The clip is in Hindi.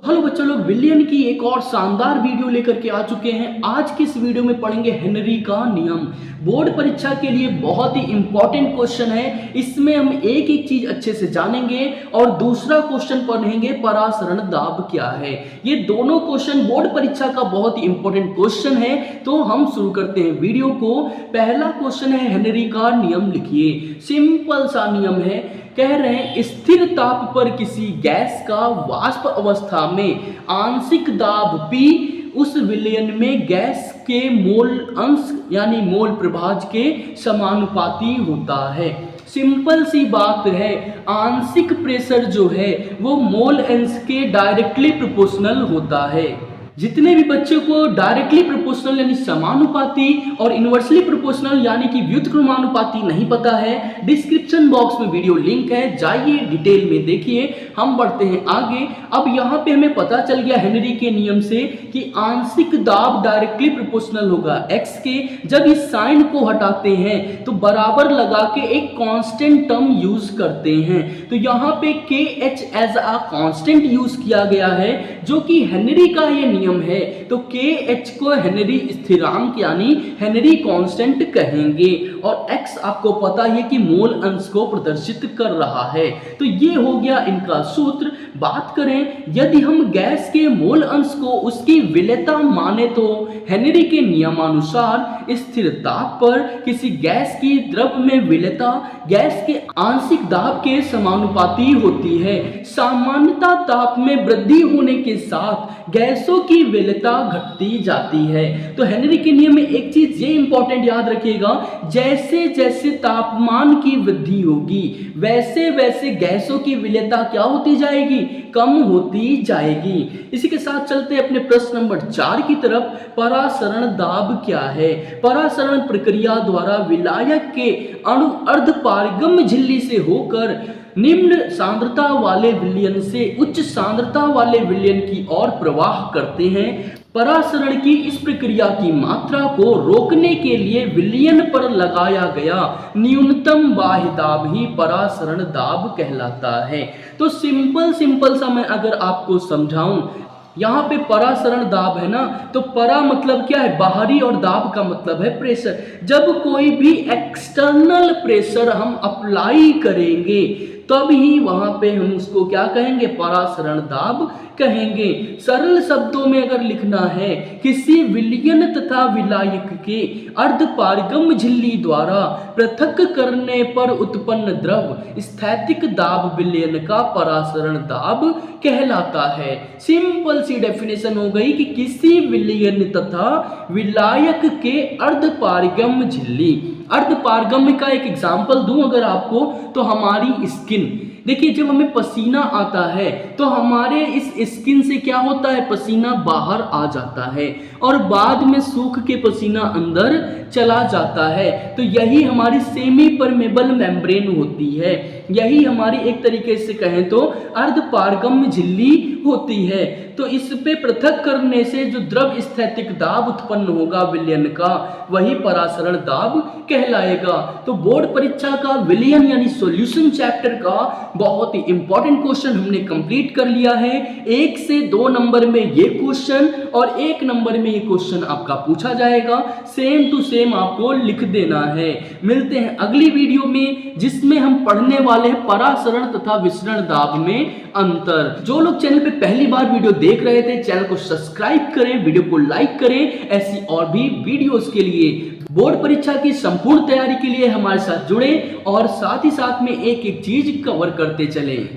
हेलो बच्चों लोग, विलियन की एक और शानदार वीडियो लेकर के आ चुके हैं। आज की इस वीडियो में पढ़ेंगे हेनरी का नियम। बोर्ड परीक्षा के लिए बहुत ही इंपॉर्टेंट क्वेश्चन है। इसमें हम एक एक चीज अच्छे से जानेंगे और दूसरा क्वेश्चन पढ़ेंगे परासरण दाब क्या है। ये दोनों क्वेश्चन बोर्ड परीक्षा का बहुत ही इंपॉर्टेंट क्वेश्चन है। तो हम शुरू करते हैं वीडियो को। पहला क्वेश्चन है, हेनरी का नियम लिखिए। सिंपल सा नियम है, कह रहे हैं स्थिर ताप पर किसी गैस का वाष्प अवस्था में आंशिक दाब P उस विलयन में गैस के मोल अंश यानी मोल प्रभाज के समानुपाती होता है। सिंपल सी बात है, आंशिक प्रेशर जो है वो मोल अंश के डायरेक्टली प्रोपोर्शनल होता है। जितने भी बच्चों को डायरेक्टली प्रोपोर्शनल यानी समानुपाती और इनवर्सली प्रोपोर्शनल यानी कि व्युत्क्रमानुपाती नहीं पता है, डिस्क्रिप्शन बॉक्स में वीडियो लिंक है, जाइए डिटेल में देखिए। हम बढ़ते हैं आगे। अब यहाँ पे हमें पता चल गया हेनरी के नियम से कि आंशिक दाब डायरेक्टली प्रोपोर्शनल होगा x के। जब इस साइन को हटाते हैं तो बराबर लगा के एक कांस्टेंट टर्म यूज करते हैं। तो यहाँ पे KH as a constant use किया गया है, जो कि हेनरी का ये नियम है। तो KH को हेनरी स्थिरांक यानी हेनरी कांस्टेंट कहेंगे और x आपको पता है कि मोल अंश को प्रदर्शित कर रहा है। तो ये हो गया इनका सूत्र। बात करें, यदि हम गैस के मोल अंश को उसकी विलेयता माने तो हेनरी के नियमानुसार स्थिर ताप पर किसी गैस की द्रव में विलेयता गैस के आंशिक दाब के समानुपाती होती है। सामान्यता ताप में वृद्धि होने के साथ गैसों की विलेयता घटती जाती है। तो हेनरी के नियम में एक चीज ये इंपॉर्टेंट याद रखिएगा, जैसे जैसे तापमान की वृद्धि होगी वैसे वैसे गैसों की विलेयता क्या होती जाएगी, कम होती जाएगी। इसी के साथ चलते हैं अपने प्रश्न नंबर 4 की तरफ। परासरण दाब क्या है? परासरण प्रक्रिया द्वारा विलायक के अणु अर्धपारगम्य झिल्ली से होकर निम्न सांद्रता वाले विलयन से उच्च सांद्रता वाले विलयन की ओर प्रवाह करते हैं। परासरण की इस प्रक्रिया की मात्रा को रोकने के लिए विलयन पर लगाया गया न्यूनतम बाह्य दाब ही परासरण दाब कहलाता है। तो सिंपल सा मैं अगर आपको समझाऊं, यहाँ पे परासरण दाब है ना, तो परा मतलब क्या है, बाहरी, और दाब का मतलब है प्रेशर। जब कोई भी एक्सटर्नल प्रेशर हम अप्लाई करेंगे तब ही वहां पे हम उसको क्या कहेंगे, परासरण दाब कहेंगे। सरल शब्दों में अगर लिखना है, किसी विलयन तथा विलायक के अर्धपारगम्य झिल्ली द्वारा पृथक करने पर उत्पन्न द्रव स्थैतिक दाब विलयन का परासरण दाब कहलाता है। सिंपल सी डेफिनेशन हो गई कि किसी विलयन तथा विलायक के अर्धपारगम्य झिल्ली। अर्धपारगम्य का एक एग्जाम्पल दूं अगर आपको, तो हमारी स्किन देखिए, जब हमें पसीना आता है तो हमारे इस स्किन से क्या होता है, पसीना बाहर आ जाता है और बाद में सूख के पसीना अंदर चला जाता है। तो यही हमारी सेमी परमेबल मेम्ब्रेन होती है, यही हमारी एक तरीके से कहें तो अर्धपारगम्य झिल्ली होती है। तो इस पे पृथक करने से जो द्रव स्थैतिक दाब उत्पन्न होगा विलयन का, वही परासरण दाब कहलाएगा। तो बोर्ड परीक्षा का विलयन यानी सॉल्यूशन चैप्टर का बहुत ही इंपॉर्टेंट क्वेश्चन हमने कंप्लीट कर लिया है। 1 से 2 नंबर में ये क्वेश्चन और 1 नंबर में ये क्वेश्चन आपका पूछा जाएगा। सेम टू सेम आपको लिख देना है। मिलते हैं अगली वीडियो में, जिसमें हम पढ़ने वाले हैं परासरण तथा विसरण दाब में अंतर। जो लोग चैनल पे पहली बार वीडियो देख रहे थे, चैनल को सब्सक्राइब करें, वीडियो को लाइक करें। ऐसी और भी वीडियोस के लिए, बोर्ड परीक्षा की संपूर्ण तैयारी के लिए हमारे साथ जुड़े और साथ ही साथ में एक एक चीज कवर करते चलें।